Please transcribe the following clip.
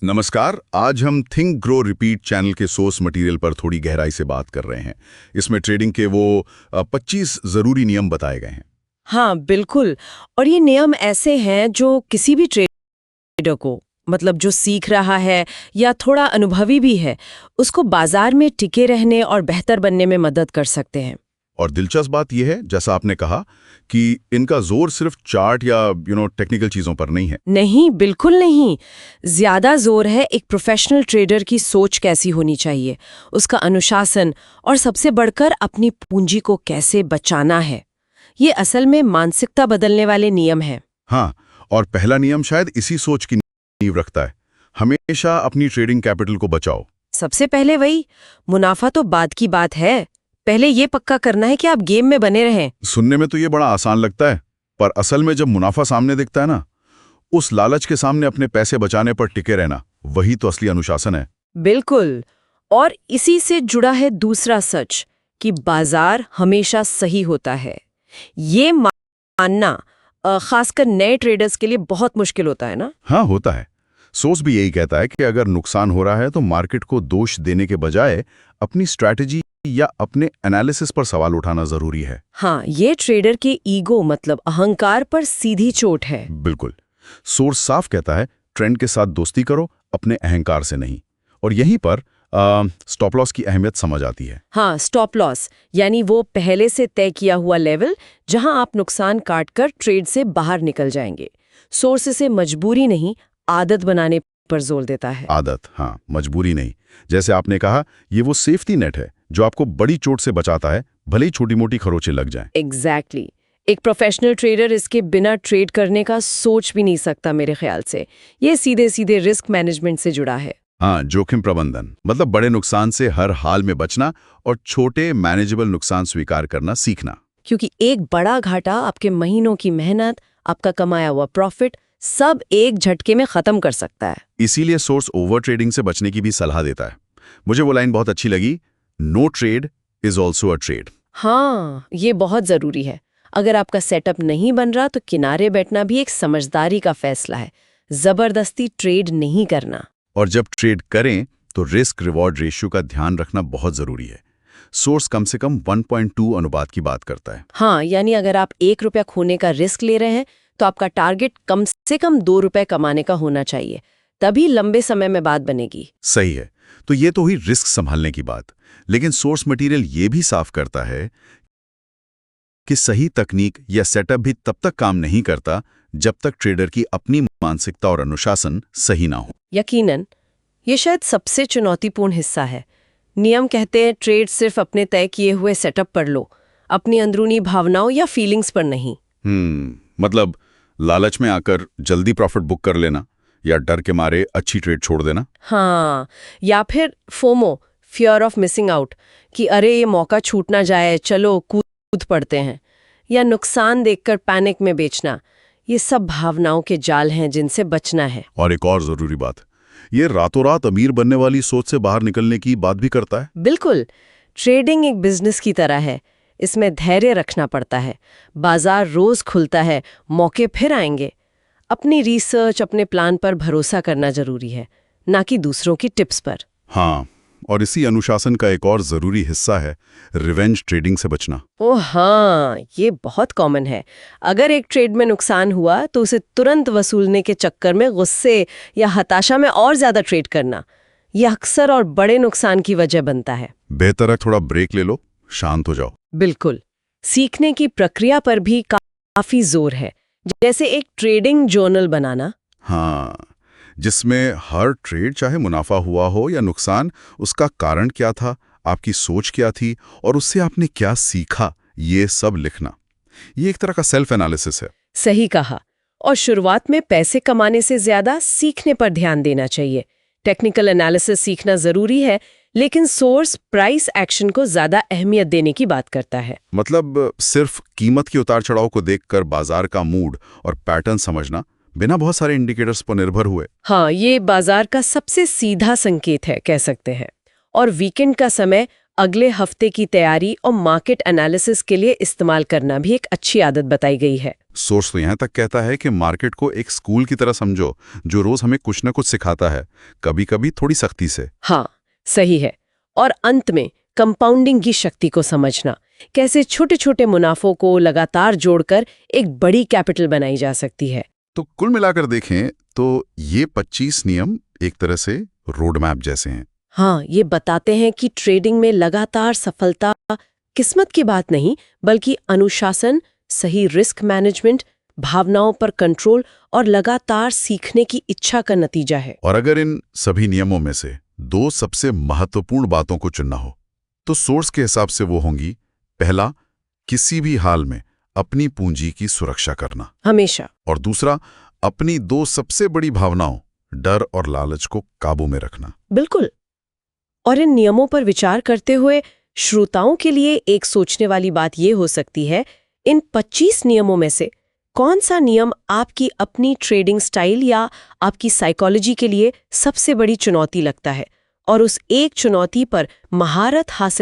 नमस्कार। आज हम थिंक ग्रो रिपीट चैनल के सोर्स मटेरियल पर थोड़ी गहराई से बात कर रहे हैं। इसमें ट्रेडिंग के वो 25 जरूरी नियम बताए गए हैं। हाँ, बिल्कुल। और ये नियम ऐसे हैं जो किसी भी ट्रेडर को, मतलब जो सीख रहा है या थोड़ा अनुभवी भी है, उसको बाजार में टिके रहने और बेहतर बनने में मदद कर सकते हैं। और दिलचस्प बात यह है, जैसा आपने कहा, कि इनका जोर सिर्फ चार्ट या टेक्निकल चीजों पर नहीं है। नहीं, बिल्कुल नहीं। ज्यादा जोर है एक प्रोफेशनल ट्रेडर की सोच कैसी होनी चाहिए, उसका अनुशासन और सबसे बढ़कर अपनी पूंजी को कैसे बचाना है। ये असल में मानसिकता बदलने वाले नियम हैं। हाँ, और पहला नियम शायद इसी सोच की नींव रखता है। हमेशा अपनी ट्रेडिंग कैपिटल को बचाओ। सबसे पहले वही, मुनाफा तो बाद की बात है, पहले ये पक्का करना है कि आप गेम में बने रहें। सुनने में तो ये बड़ा आसान लगता है, पर असल में जब मुनाफा सामने दिखता है ना, उस लालच के सामने अपने पैसे बचाने पर टिके रहना, वही तो असली अनुशासन है। बिल्कुल। और इसी से जुड़ा है दूसरा सच कि बाजार हमेशा सही होता है। ये मानना खासकर नए ट्रेडर्स के लिए बहुत मुश्किल होता है ना। हाँ, होता है। सोर्स भी यही कहता है कि अगर नुकसान हो रहा है तो मार्केट को दोष देने के बजाय अपनी स्ट्रैटेजी या अपने एनालिसिस पर सवाल उठाना जरूरी है। हाँ, ये ट्रेडर के ईगो मतलब अहंकार पर सीधी चोट है। बिल्कुल। सोर्स साफ कहता है, ट्रेंड के साथ दोस्ती करो, अपने अहंकार से नहीं। और यहीं पर स्टॉप लॉस की अहमियत समझ आती है। हाँ, स्टॉप लॉस यानी वो पहले से तय किया हुआ लेवल जहां आप नुकसान काटकर ट्रेड से बाहर निकल जाएंगे। सोर्स इसे मजबूरी नहीं, आदत बनाने पर जोर देता है। आदत, हाँ, मजबूरी नहीं। जैसे आपने कहा, ये वो सेफ्टी नेट है जो आपको बड़ी चोट से बचाता है, भले ही छोटी मोटी खरोंचें लग जाएं। एग्जैक्टली। एक प्रोफेशनल ट्रेडर इसके बिना ट्रेड करने का सोच भी नहीं सकता मेरे ख्याल से। ये सीधे सीधे रिस्क मैनेजमेंट से जुड़ा है। हाँ, जोखिम प्रबंधन मतलब बड़े नुकसान से हर हाल में बचना और छोटे मैनेजेबल नुकसान स्वीकार करना सीखना। क्योंकि एक बड़ा घाटा आपके महीनों की मेहनत, आपका कमाया हुआ प्रॉफिट सब एक झटके में खत्म कर सकता है। इसीलिए सोर्स ओवर ट्रेडिंग से बचने की भी सलाह देता है। मुझे वो लाइन बहुत अच्छी लगी, no trade is also a trade. हाँ, ये बहुत जरूरी है। अगर आपका सेटअप नहीं बन रहा तो किनारे बैठना भी एक समझदारी का फैसला है, जबरदस्ती ट्रेड नहीं करना। और जब ट्रेड करें तो रिस्क रिवॉर्ड रेशियो का ध्यान रखना बहुत जरूरी है। सोर्स कम से कम 1.2 अनुपात की बात करता है। हाँ, यानी अगर आप 1 रुपया खोने का रिस्क ले रहे हैं तो आपका टारगेट कम से कम 2 रुपए कमाने का होना चाहिए, तभी लंबे समय में बात बनेगी। सही है। तो ये तो हुई रिस्क संभालने की बात, लेकिन सोर्स मटेरियल ये भी साफ करता है कि सही तकनीक या सेटअप भी तब तक काम नहीं करता जब तक ट्रेडर की अपनी मानसिकता और अनुशासन सही ना हो। यकीनन, ये शायद सबसे चुनौतीपूर्ण हिस्सा है। नियम कहते हैं ट्रेड सिर्फ अपने तय किए हुए सेटअप पर लो, अपनी अंदरूनी भावनाओं या फीलिंग्स पर नहीं। मतलब लालच में आकर जल्दी प्रॉफिट बुक कर लेना या डर के मारे अच्छी ट्रेड छोड़ देना। हाँ, या फिर FOMO, fear of missing out, कि अरे ये मौका छूट ना जाए, चलो कूद पड़ते हैं, या नुकसान देखकर पैनिक में बेचना। ये सब भावनाओं के जाल हैं जिनसे बचना है। और एक और जरूरी बात, ये रातों रात अमीर बनने वाली सोच से बाहर निकलने की बात भी करता है। बिल्कुल। ट्रेडिंग एक बिजनेस की तरह है, इसमें धैर्य रखना पड़ता है। बाजार रोज खुलता है, मौके फिर आएंगे। अपनी रिसर्च, अपने प्लान पर भरोसा करना जरूरी है, ना कि दूसरों की टिप्स पर। हाँ, और इसी अनुशासन का एक और जरूरी हिस्सा है रिवेंज ट्रेडिंग से बचना। ओह हाँ, ये बहुत कॉमन है। अगर एक ट्रेड में नुकसान हुआ तो उसे तुरंत वसूलने के चक्कर में गुस्से या हताशा में और ज्यादा ट्रेड करना, यह अक्सर और बड़े नुकसान की वजह बनता है। बेहतर है थोड़ा ब्रेक ले लो, शांत हो जाओ। बिल्कुल। सीखने की प्रक्रिया पर भी काफी जोर है, जैसे एक ट्रेडिंग जर्नल बनाना। हाँ, जिसमें हर ट्रेड, चाहे मुनाफा हुआ हो या नुकसान, उसका कारण क्या था, आपकी सोच क्या थी और उससे आपने क्या सीखा, ये सब लिखना। ये एक तरह का सेल्फ एनालिसिस है। सही कहा। और शुरुआत में पैसे कमाने से ज्यादा सीखने पर ध्यान देना चाहिए। टेक्निकल एनालिसिस सीखना जरूरी है, लेकिन सोर्स प्राइस एक्शन को ज्यादा अहमियत देने की बात करता है। मतलब सिर्फ कीमत के उतार चढ़ाव को देखकर बाजार का मूड और पैटर्न समझना बिना बहुत सारे इंडिकेटर्स पर निर्भर हुए। हाँ, ये बाजार का सबसे सीधा संकेत है, कह सकते हैं। और वीकेंड का समय अगले हफ्ते की तैयारी और मार्केट एनालिसिस के लिए इस्तेमाल करना भी एक अच्छी आदत बताई गई है। सोर्स तो यहाँ तक कहता है कि मार्केट को एक स्कूल की तरह समझो जो रोज हमें कुछ न कुछ सिखाता है, कभी कभी थोड़ी सख्ती से। हाँ, सही है। और अंत में कंपाउंडिंग की शक्ति को समझना, कैसे छोटे छोटे मुनाफों को लगातार जोड़कर एक बड़ी कैपिटल बनाई जा सकती है। तो कुल मिलाकर देखें तो ये 25 नियम एक तरह से रोड मैप जैसे हैं। हाँ, ये बताते हैं कि ट्रेडिंग में लगातार सफलता किस्मत की बात नहीं, बल्कि अनुशासन, सही रिस्क मैनेजमेंट, भावनाओं पर कंट्रोल और लगातार सीखने की इच्छा का नतीजा है। और अगर इन सभी नियमों में से 2 सबसे महत्वपूर्ण बातों को चुनना हो तो सोर्स के हिसाब से वो होंगी, पहला, किसी भी हाल में अपनी पूंजी की सुरक्षा करना, हमेशा। और दूसरा, अपनी 2 सबसे बड़ी भावनाओं, डर और लालच को काबू में रखना। बिल्कुल। और इन नियमों पर विचार करते हुए श्रोताओं के लिए एक सोचने वाली बात ये हो सकती है, इन 25 नियमों में से कौन सा नियम आपकी अपनी ट्रेडिंग स्टाइल या आपकी साइकोलॉजी के लिए सबसे बड़ी चुनौती लगता है, और उस एक चुनौती पर महारत हासिल